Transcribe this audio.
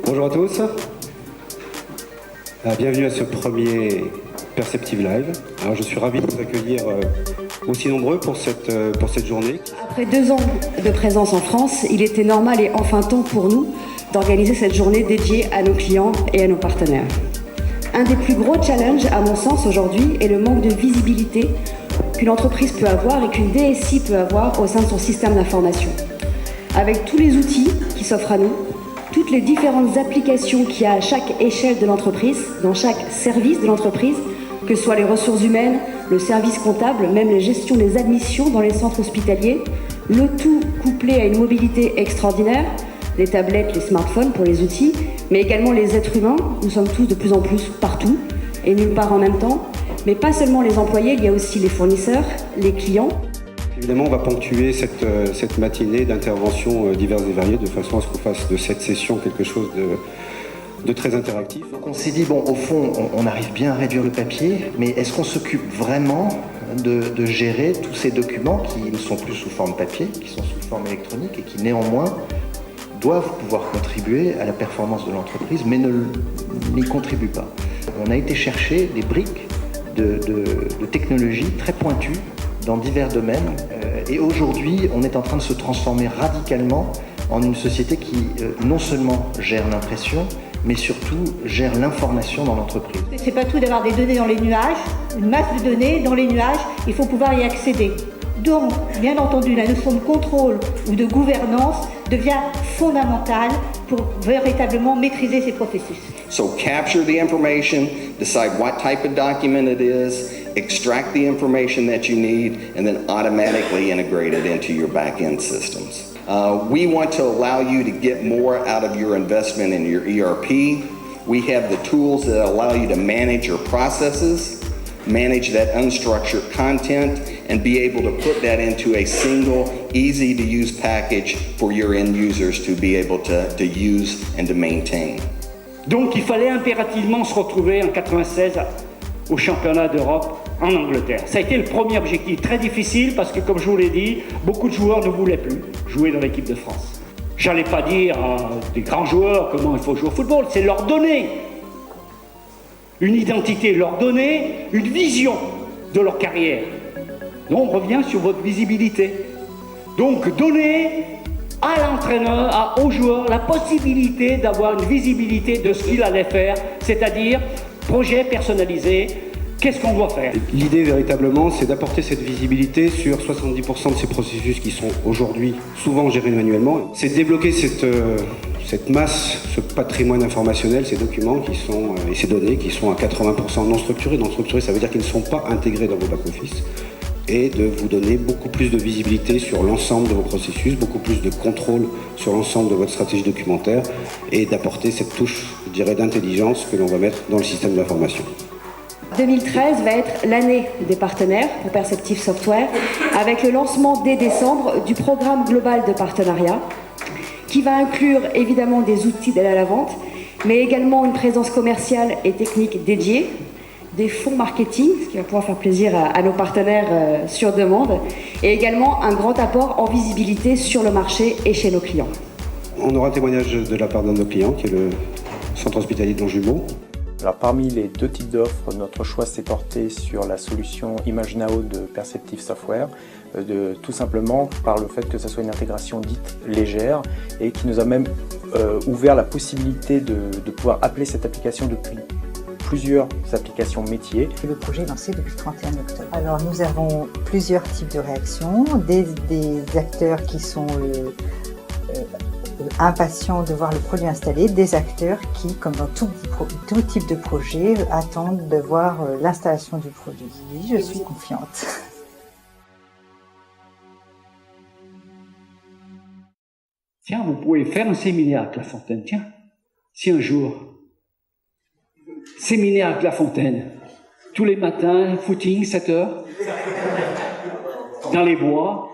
Bonjour à tous. Bienvenue à ce premier Perceptive Live. Alors, je suis ravi de vous accueillir aussi nombreux pour cette journée. Après 2 ans de présence en France, il était normal et enfin temps pour nous d'organiser cette journée dédiée à nos clients et à nos partenaires. Un des plus gros challenges, à mon sens, aujourd'hui, est le manque de visibilité qu'une entreprise peut avoir et qu'une DSI peut avoir au sein de son système d'information. Avec tous les outils qui s'offrent à nous, toutes les différentes applications qu'il y a à chaque échelle de l'entreprise, dans chaque service de l'entreprise, que ce soit les ressources humaines, le service comptable, même la gestion des admissions dans les centres hospitaliers, le tout couplé à une mobilité extraordinaire, les tablettes, les smartphones pour les outils, mais également les êtres humains. Nous sommes tous de plus en plus partout et nulle part en même temps. Mais pas seulement les employés, il y a aussi les fournisseurs, les clients. Évidemment, on va ponctuer cette matinée d'interventions diverses et variées de façon à ce qu'on fasse de cette session quelque chose de très interactif. Donc on s'est dit, bon, au fond, on arrive bien à réduire le papier, mais est-ce qu'on s'occupe vraiment de gérer tous ces documents qui ne sont plus sous forme papier, qui sont sous forme électronique et qui néanmoins doivent pouvoir contribuer à la performance de l'entreprise, mais n'y contribuent pas. On a été chercher des briques de technologies très pointues dans divers domaines, et aujourd'hui on est en train de se transformer radicalement en une société qui non seulement gère l'impression, mais surtout gère l'information dans l'entreprise. C'est pas tout d'avoir des données dans les nuages, une masse de données dans les nuages, il faut pouvoir y accéder. Donc, bien entendu, la notion de contrôle ou de gouvernance devient fondamentale pour véritablement maîtriser ces processus. So capture the information, decide what type of document it is, extract the information that you need, and then automatically integrate it into your back-end systems. We want to allow you to get more out of your investment in your ERP. We have the tools that allow you to manage your processes, manage that unstructured content, and be able to put that into a single, easy-to-use package for your end users to be able to use and to maintain. Donc il fallait impérativement se retrouver en 1996 au championnat d'Europe en Angleterre. Ça a été le premier objectif, très difficile parce que, comme je vous l'ai dit, beaucoup de joueurs ne voulaient plus jouer dans l'équipe de France. J'allais pas dire à des grands joueurs comment il faut jouer au football, c'est leur donner une identité, leur donner une vision de leur carrière. Donc on revient sur votre visibilité. Donc donner à l'entraîneur, aux joueurs, la possibilité d'avoir une visibilité de ce qu'il allait faire, c'est-à-dire projet personnalisé, qu'est-ce qu'on doit faire. L'idée véritablement, c'est d'apporter cette visibilité sur 70% de ces processus qui sont aujourd'hui souvent gérés manuellement. C'est de débloquer cette masse, ce patrimoine informationnel, ces documents qui sont, et ces données qui sont à 80% non structurés. Non structurés, ça veut dire qu'ils ne sont pas intégrés dans vos back-office. Et de vous donner beaucoup plus de visibilité sur l'ensemble de vos processus, beaucoup plus de contrôle sur l'ensemble de votre stratégie documentaire et d'apporter cette touche, je dirais, d'intelligence que l'on va mettre dans le système d'information. 2013 va être l'année des partenaires pour Perceptive Software, avec le lancement dès décembre du programme global de partenariat, qui va inclure évidemment des outils d'aide à la vente, mais également une présence commerciale et technique dédiée, des fonds marketing, ce qui va pouvoir faire plaisir à nos partenaires sur demande, et également un grand apport en visibilité sur le marché et chez nos clients. On aura un témoignage de la part d'un de nos clients, qui est le centre hospitalier de Longjumeau. Alors parmi les 2 types d'offres, notre choix s'est porté sur la solution ImageNow de Perceptive Software, tout simplement par le fait que ce soit une intégration dite légère et qui nous a même ouvert la possibilité de pouvoir appeler cette application depuis plusieurs applications métiers. Le projet est lancé depuis le 31 octobre. Alors nous avons plusieurs types de réactions, des acteurs qui sont impatients de voir le produit installé, des acteurs qui, comme dans tout type de projet, attendent de voir l'installation du produit. Oui, je suis confiante. Tiens, vous pouvez faire un séminaire avec La Fontaine. Tiens, si un jour, séminaire avec La Fontaine, tous les matins, footing, 7 heures, dans les bois,